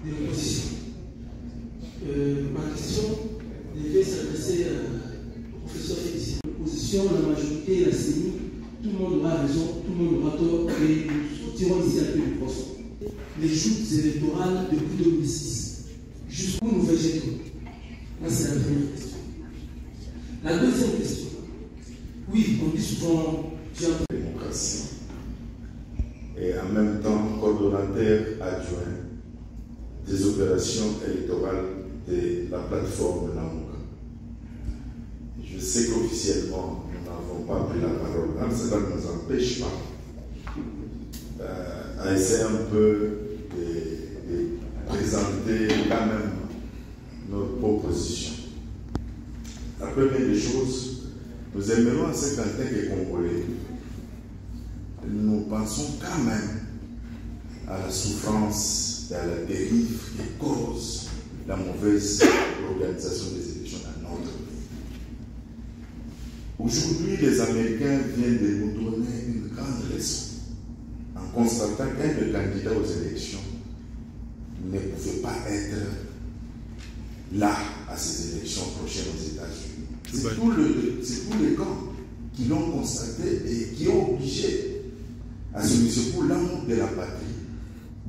de l'opposition. Ma question devait s'adresser au professeur Félicien. L'opposition, la majorité, la CENI, tout le monde aura raison, tout le monde aura tort, et nous tirons ici un peu du poisson. Les joutes électorales depuis 2006, jusqu'où nous végétons? Là, c'est la première question. La deuxième question, oui, on dit souvent, démocratie, et en même temps coordonnateur adjoint des opérations électorales de la plateforme Namuka. Je sais qu'officiellement, nous n'avons pas pris la parole. Là, cela ne nous empêche pas à essayer un peu de présenter quand même notre proposition. La première des choses, nous aimerions à ce qu'en tant que Congolais, nous pensons quand même à la souffrance et à la dérive qui cause la mauvaise organisation des élections dans notre pays. Aujourd'hui, les Américains viennent de nous donner une grande leçon en constatant qu'un des candidats aux élections ne pouvait pas être là à ces élections prochaines aux États-Unis. C'est tous les camps qui l'ont constaté et qui ont obligé à ce monsieur pour l'amour de la patrie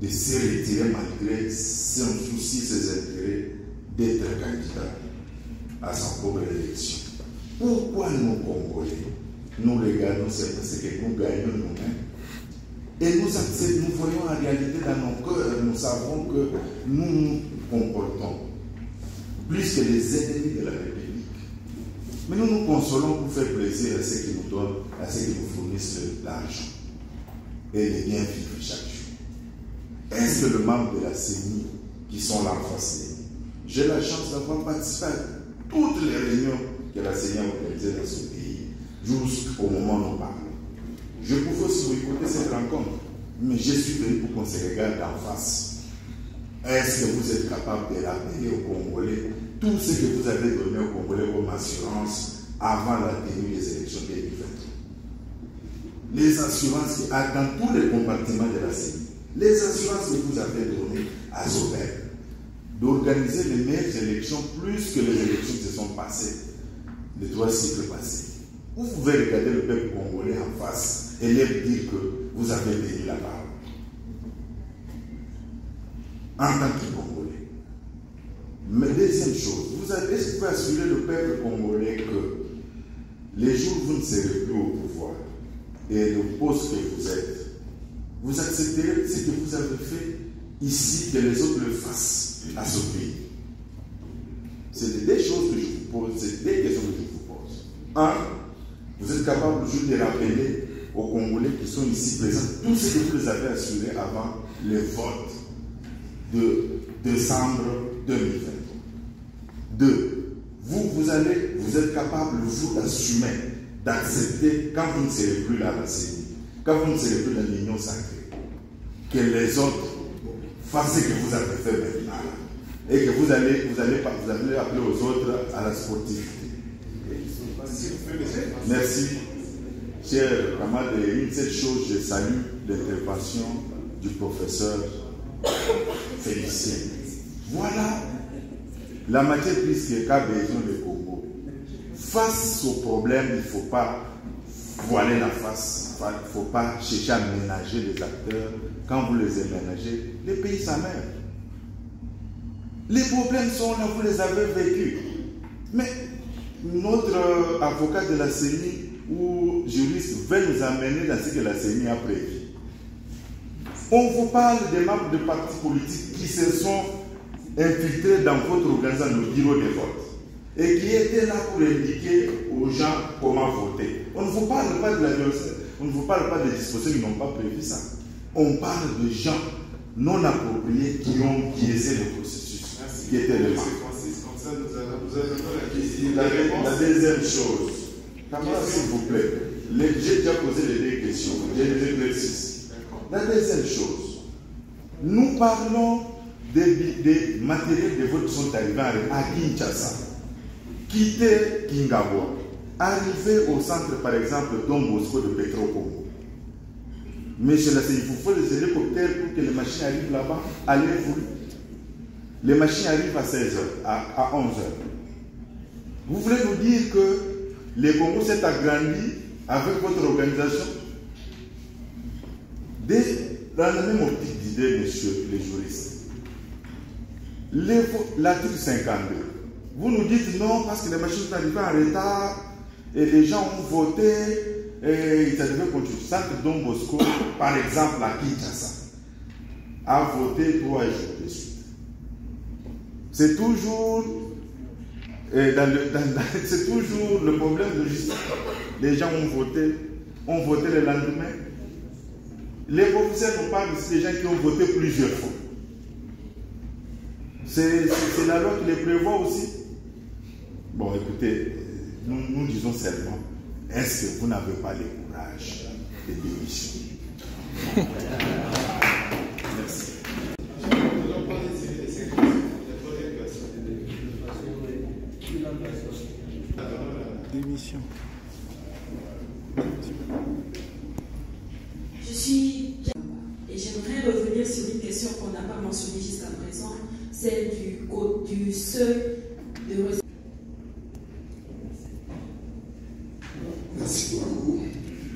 de se retirer malgré son souci, ses intérêts d'être candidat à sa propre élection. Pourquoi nous, Congolais, nous regardons c'est parce que nous gagnons nous-mêmes et nous voyons en réalité dans nos cœurs, nous savons que nous nous comportons plus que les ennemis de la République. Mais nous nous consolons pour faire plaisir à ceux qui nous donnent, à ceux qui nous fournissent l'argent et les bien vivre chaque jour. Est-ce que le membre de la CENI qui sont là en face de nous, j'ai la chance d'avoir participé à toutes les réunions que la CENI a organisées dans ce pays jusqu'au moment où nous parlons. Je pouvais aussi vous écouter cette rencontre, mais je suis venu pour qu'on se regarde en face. Est-ce que vous êtes capable de rappeler aux Congolais tout ce que vous avez donné aux Congolais comme assurance avant la tenue des élections 2023? Les assurances dans tous les compartiments de la CENI, les assurances que vous avez données à Zobel, d'organiser les meilleures élections plus que les élections qui se sont passées, les 3 cycles passés. Vous pouvez regarder le peuple congolais en face et leur dire que vous avez béni la parole. En tant que Congolais. Mais deuxième chose, est-ce que vous pouvez assurer le peuple congolais que les jours où vous ne serez plus au pouvoir et le poste que vous êtes, vous accepterez ce que vous avez fait ici, que les autres le fassent à ce pays? C'est des choses que je vous pose, c'est des questions que je vous pose. Un, vous êtes capable juste de rappeler aux Congolais qui sont ici présents tout ce que vous les avez assuré avant le vote de décembre 2023. Deux, vous êtes capable, vous, d'assumer, d'accepter, quand vous ne serez plus là à la CENI, quand vous ne serez plus dans l'union sacrée, que les autres fassent ce que vous avez fait maintenant, et que vous allez appeler aux autres à la sportivité. Merci. Cher camarade, une seule chose, je salue l'intervention du professeur Félicien. Voilà la matière prise qu'a besoin le Congo. Face au problème, il ne faut pas voiler la face, il ne faut pas chercher à ménager les acteurs. Quand vous les aménagez, les pays s'amènent. Les problèmes sont là, vous les avez vécus. Mais notre avocat de la CENI ou juriste veut nous amener dans ce que la CENI a prévu. On vous parle des membres de partis politiques qui se sont infiltrés dans votre organisation, le bureau de vote, et qui étaient là pour indiquer aux gens comment voter. On ne vous parle pas de la violence, on ne vous parle pas des dispositions qui n'ont pas prévu ça. On parle de gens non appropriés qui ont biaisé le processus. Merci. Qui était le Comme ça, vous avez la deuxième chose, camarade, s'il vous plaît, j'ai déjà posé les 2 questions, j'ai les exercices. La deuxième chose, nous parlons des matériels de vote qui sont arrivés à Kinshasa, quitter Kingabo, arriver au centre, par exemple, Don Bosco de Petro-Congo. Mais chez la CENI, il faut les hélicoptères pour que les machines arrivent là-bas, allez-vous. Les machines arrivent à 16h, à 11h. Vous voulez nous dire que les Congo s'est agrandi avec votre organisation? Dans la même optique d'idée, messieurs les juristes, l'article 52, vous nous dites non parce que les machines sont arrivées en retard et les gens ont voté et ça devait continuer. Centre Don Bosco, par exemple, à Kinshasa, a voté 3 jours de suite. C'est toujours, c'est toujours le problème de justice. Les gens ont voté le lendemain. Les professeurs nous parlent ici des gens qui ont voté plusieurs fois. C'est la loi qui les prévoit aussi. Bon, écoutez, nous disons seulement, est-ce que vous n'avez pas le courage de démissionner? Merci. Démission. Je suis... Et j'aimerais revenir sur une question qu'on n'a pas mentionnée jusqu'à présent, celle du seuil de résidence. Merci beaucoup,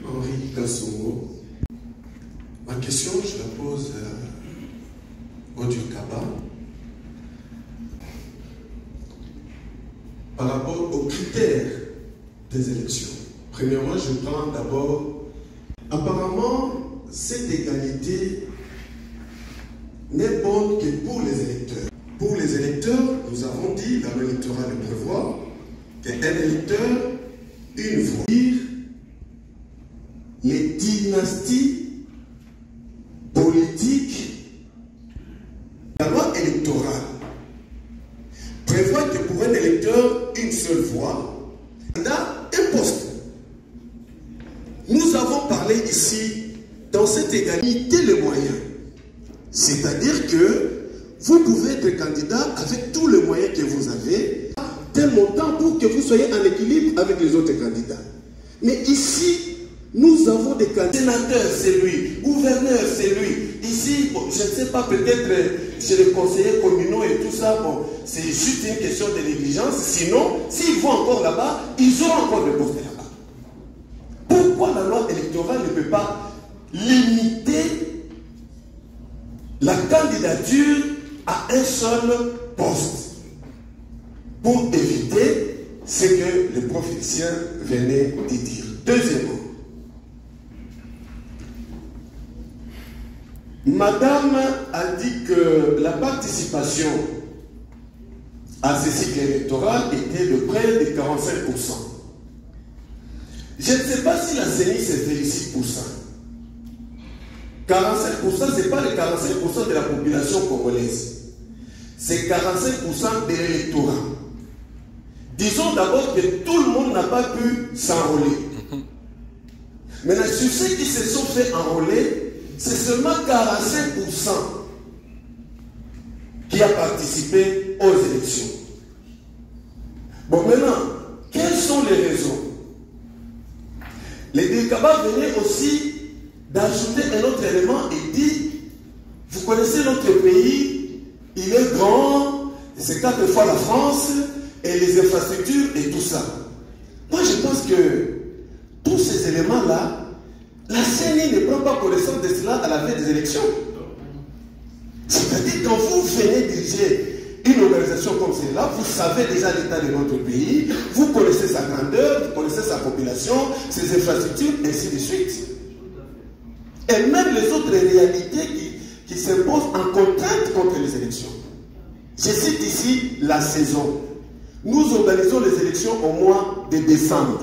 Henri Kassongo. Ma question, je la pose à Odiokaba. Par rapport aux critères des élections. Premièrement, je prends d'abord, apparemment, cette égalité n'est bonne que pour les électeurs. Pour les électeurs, nous avons dit, la loi électorale le prévoit, qu'un électeur, une voix. Les dynasties politiques, la loi électorale prévoit que pour un électeur, une seule voix, il a un poste. Nous avons parlé ici, dans cette égalité, les moyens. C'est-à-dire que vous pouvez être candidat avec tous les moyens que vous avez, tel montant pour que vous soyez en équilibre avec les autres candidats. Mais ici, nous avons des candidats. Sénateur, c'est lui. Gouverneur, c'est lui. Ici, bon, je ne sais pas, peut-être chez les conseillers communaux et tout ça, bon, c'est juste une question de négligence. Sinon, s'ils vont encore là-bas, ils auront encore des postes là-bas. Pourquoi la loi électorale ne peut pas limiter la candidature à un seul poste pour éviter ce que le professeur venait de dire? Deuxièmement, Madame a dit que la participation à ce cycle électoral était de près de 45%. Je ne sais pas si la CENI se félicite pour ça. 45%, ce n'est pas les 45% de la population congolaise. C'est 45% de l'électorat. Disons d'abord que tout le monde n'a pas pu s'enrôler. Maintenant, sur ceux qui se sont fait enrôler, c'est seulement 45% qui a participé aux élections. Bon, maintenant, quelles sont les raisons? Les Dekaba venaient aussi d'ajouter un autre élément et dit, vous connaissez notre pays, il est grand, c'est 4 fois la France, et les infrastructures et tout ça. Moi, je pense que tous ces éléments-là, la CENI ne prend pas connaissance de cela à la veille des élections. C'est-à-dire, quand vous venez diriger une organisation comme celle-là, vous savez déjà l'état de notre pays, vous connaissez sa grandeur, vous connaissez sa population, ses infrastructures, ainsi de suite. Et même les autres réalités qui s'imposent en contrainte contre les élections. Je cite ici la saison. Nous organisons les élections au mois de décembre.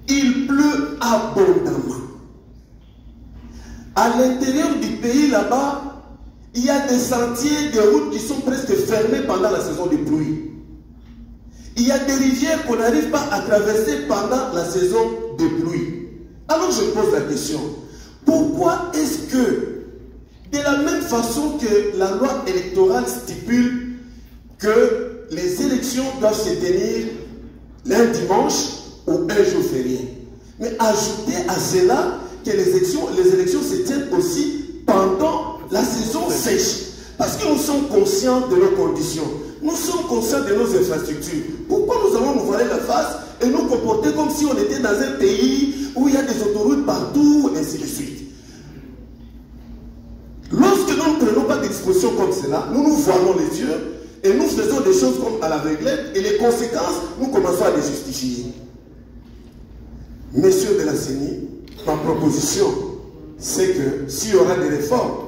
Il pleut abondamment. À l'intérieur du pays, là-bas, il y a des sentiers, des routes qui sont presque fermées pendant la saison de pluie. Il y a des rivières qu'on n'arrive pas à traverser pendant la saison de pluie. Alors je pose la question, pourquoi est-ce que, de la même façon que la loi électorale stipule que les élections doivent se tenir l'un dimanche ou un jour férié, mais ajouter à cela que les élections se tiennent aussi pendant la saison sèche. Parce que nous sommes conscients de nos conditions. Nous sommes conscients de nos infrastructures. Pourquoi nous allons nous voiler la face et nous comporter comme si on était dans un pays où il y a des autoroutes partout, et ainsi de suite? Lorsque nous ne prenons pas des dispositions comme cela, nous nous voilons les yeux et nous faisons des choses comme à l'aveuglette et les conséquences, nous commençons à les justifier. Messieurs de la CENI, ma proposition, c'est que s'il y aura des réformes,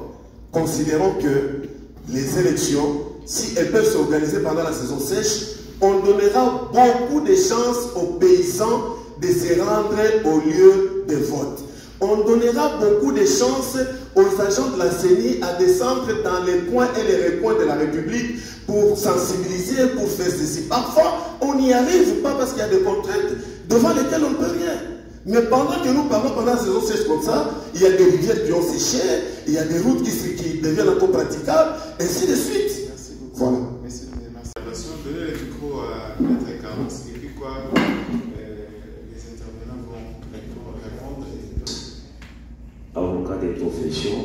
considérons que les élections, si elles peuvent s'organiser pendant la saison sèche, on donnera beaucoup de chances aux paysans de se rendre au lieu de vote. On donnera beaucoup de chances aux agents de la CENI à descendre dans les coins et les recoins de la République pour sensibiliser, pour faire ceci. Parfois, on n'y arrive pas parce qu'il y a des contraintes devant lesquelles on ne peut rien. Mais pendant que nous parlons pendant la saison sèche comme ça, il y a des rivières qui ont séché, il y a des routes qui deviennent encore praticables, ainsi de suite. Merci beaucoup. Voilà. Merci. Donnez le micro à Maître Carlos et puis quoi, les intervenants vont répondre. Avocat des professions,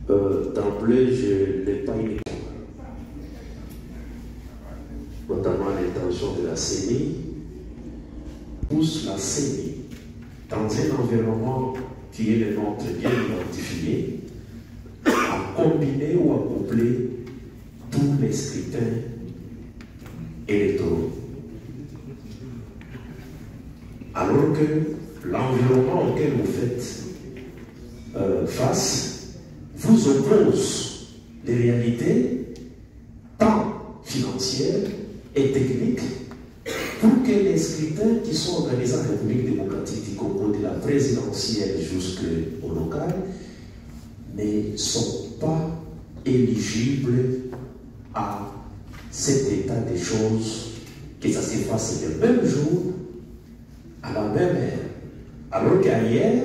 d'emblée, je n'ai pas eu notamment l'intention de la CENI, pousse la CENI dans un environnement qui est le nôtre bien identifié, à combiner ou à coupler tous les scrutins électoraux. Alors que l'environnement auquel vous faites face vous oppose des réalités tant financières et techniques pour que les scrutins qui sont organisés en République démocratique du Congo, de la présidentielle jusqu'au local, ne sont pas éligibles à cet état des choses, que ça se fasse le même jour, à la même heure. Alors qu'ailleurs,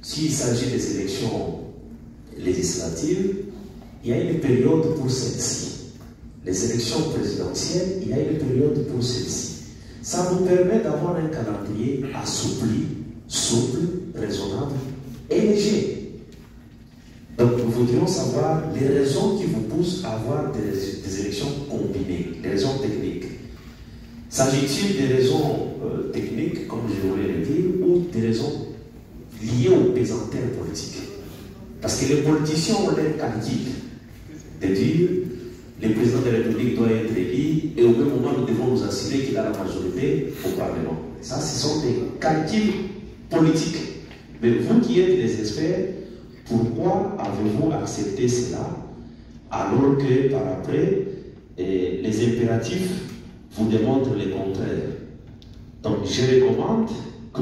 s'il s'agit des élections législatives, il y a une période pour celle-ci. Les élections présidentielles, il y a une période pour celle-ci. Ça nous permet d'avoir un calendrier assoupli, souple, raisonnable et léger. Donc nous voudrions savoir les raisons qui vous poussent à avoir des élections combinées, les raisons techniques. S'agit-il des raisons techniques, comme je voulais le dire, ou des raisons liées aux pesanteurs politiques? Parce que les politiciens ont leur calcul de dire le président de la République doit être élu et au même moment nous devons nous assurer qu'il a la majorité au Parlement. Ça, ce sont des calculs politiques. Mais vous qui êtes des experts, pourquoi avez-vous accepté cela alors que par après les impératifs vous démontrent le contraire? Donc je recommande que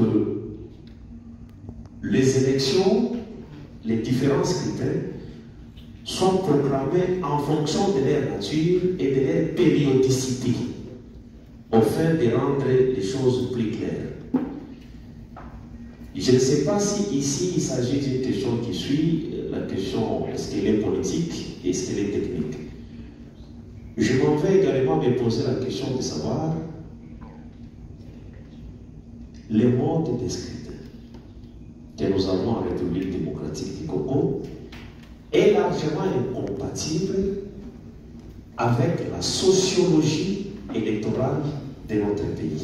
les élections, les différents critères sont proclamés en fonction de leur nature et de leur périodicité, afin de rendre les choses plus claires. Je ne sais pas si ici il s'agit d'une question qui suit, la question est-ce qu'elle est politique et est-ce qu'elle est technique. Je m'en vais également me poser la question de savoir les modes de scrutin que nous avons en République démocratique du Congo est largement incompatible avec la sociologie électorale de notre pays.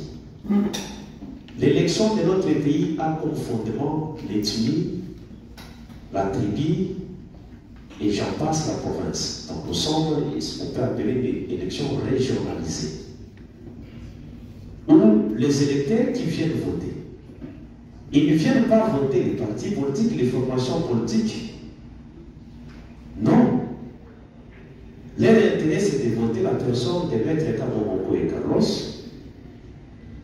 L'élection de notre pays a comme fondement l'ethnie, la tribu et j'en passe la province. Donc nous sommes ce qu'on peut appeler des élections régionalisées, où les électeurs qui viennent voter, ils ne viennent pas voter les partis politiques, les formations politiques. Non. Leur intérêt, c'est de voter la personne de Maître Kabongoko et Carlos,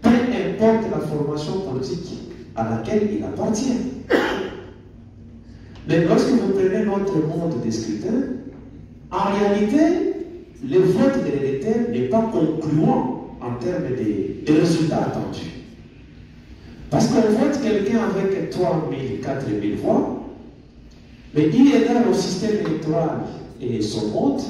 peu importe la formation politique à laquelle il appartient. Mais lorsque vous prenez notre mode de scrutin, en réalité, le vote de l'électeur n'est pas concluant en termes de résultats attendus. Parce qu'on vote quelqu'un avec 3 000, 4 000 voix, mais il est dans le système électoral et son mode.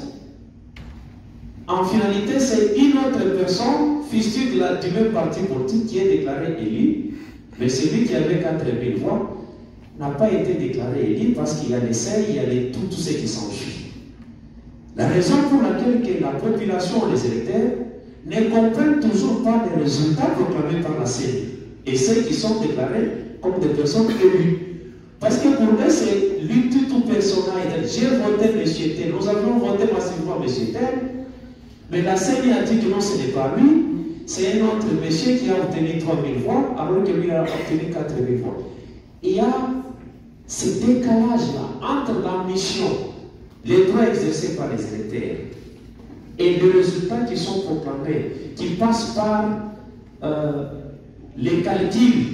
En finalité, c'est une autre personne, fistule du même parti politique, qui est déclaré élu, mais celui qui avait 4 000 voix n'a pas été déclaré élu parce qu'il y a les seuils, il y a tout ce qui s'ensuit. La raison pour laquelle que la population, les électeurs, ne comprennent toujours pas les résultats proclamés par la CENI et ceux qui sont déclarés comme des personnes élues. Parce que pour eux, c'est l'utilité personnelle. J'ai voté M. Tel, nous avons voté massivement M. Tel, mais la CENI a dit que non, ce n'est pas lui, c'est un autre monsieur qui a obtenu 3000 voix, alors que lui a obtenu 4000 voix. Il y a ce décalage-là entre la mission, les droits exercés par les électeurs et les résultats qui sont proclamés, qui passent par les calculs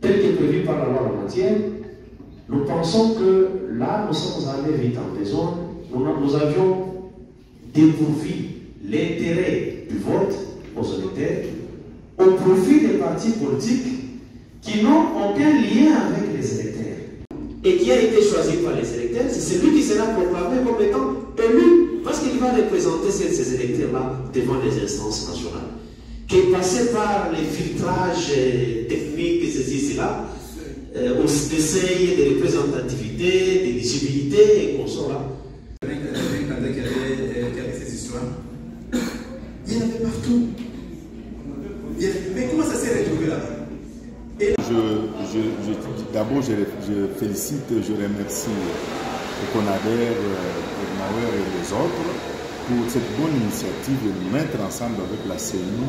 tels que prévus par la loi en matière. Nous pensons que là, nous sommes allés vite en besoin. Nous avions dépourvu l'intérêt du vote aux électeurs au profit des partis politiques qui n'ont aucun lien avec les électeurs. Et qui a été choisi par les électeurs, c'est celui qui sera proclamé comme étant élu, parce qu'il va représenter ces électeurs-là devant les instances nationales. Qui est passé par les filtrages techniques, ceci, cela, aux essais de représentativité, d'éligibilité et consorts là. Avec un candidat qui avait ces histoires, il y en avait partout. Mais comment ça s'est retrouvé là? D'abord, je félicite, je remercie le CONADER, le MAWER et les autres pour cette bonne initiative de nous mettre ensemble avec la CENI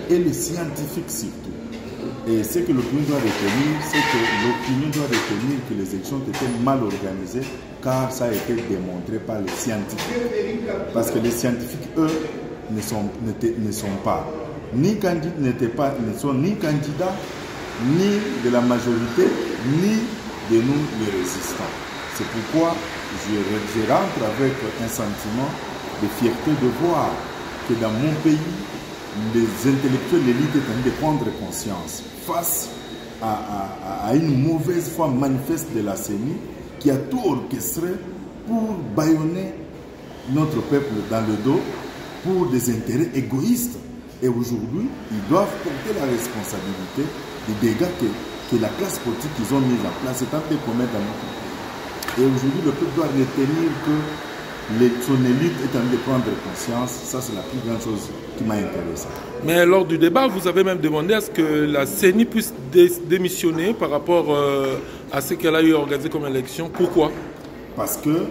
et les scientifiques surtout. Et ce que l'opinion doit retenir, c'est que l'opinion doit retenir que les élections étaient mal organisées car ça a été démontré par les scientifiques. Parce que les scientifiques, eux, ne sont pas ni candidats, ne sont ni candidats, ni de la majorité, ni de nous les résistants. C'est pourquoi je rentre avec un sentiment de fierté de voir que dans mon pays, les intellectuels, l'élite est en train de prendre conscience face à une mauvaise foi manifeste de la CENI qui a tout orchestré pour bâillonner notre peuple dans le dos pour des intérêts égoïstes. Et aujourd'hui, ils doivent porter la responsabilité des dégâts que la classe politique qu'ils ont mis en place est en train de commettre dans notre pays. Et aujourd'hui, le peuple doit retenir que son élite est en train de prendre conscience. Ça, c'est la plus grande chose qui m'a intéressé. Mais lors du débat, vous avez même demandé à ce que la CENI puisse démissionner par rapport à ce qu'elle a eu organisé comme élection. Pourquoi? Parce que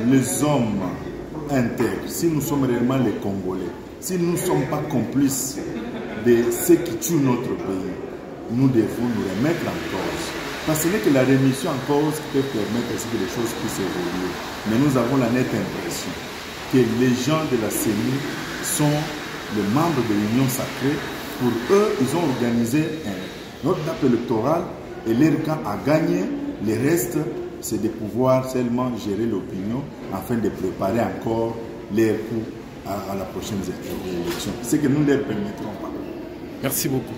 les hommes intègres, si nous sommes réellement les Congolais, si nous ne sommes pas complices de ceux qui tuent notre pays, nous devons nous remettre en cause. Parce que ce n'est que la rémission en cause qui peut permettre que les choses puissent évoluer. Mais nous avons la nette impression que les gens de la CENI sont les membres de l'Union sacrée. Pour eux, ils ont organisé un autre date électoral et leur camp a gagné. Le reste, c'est de pouvoir seulement gérer l'opinion afin de préparer encore les coups à la prochaine élection. Ce que nous ne leur permettrons pas. Merci beaucoup.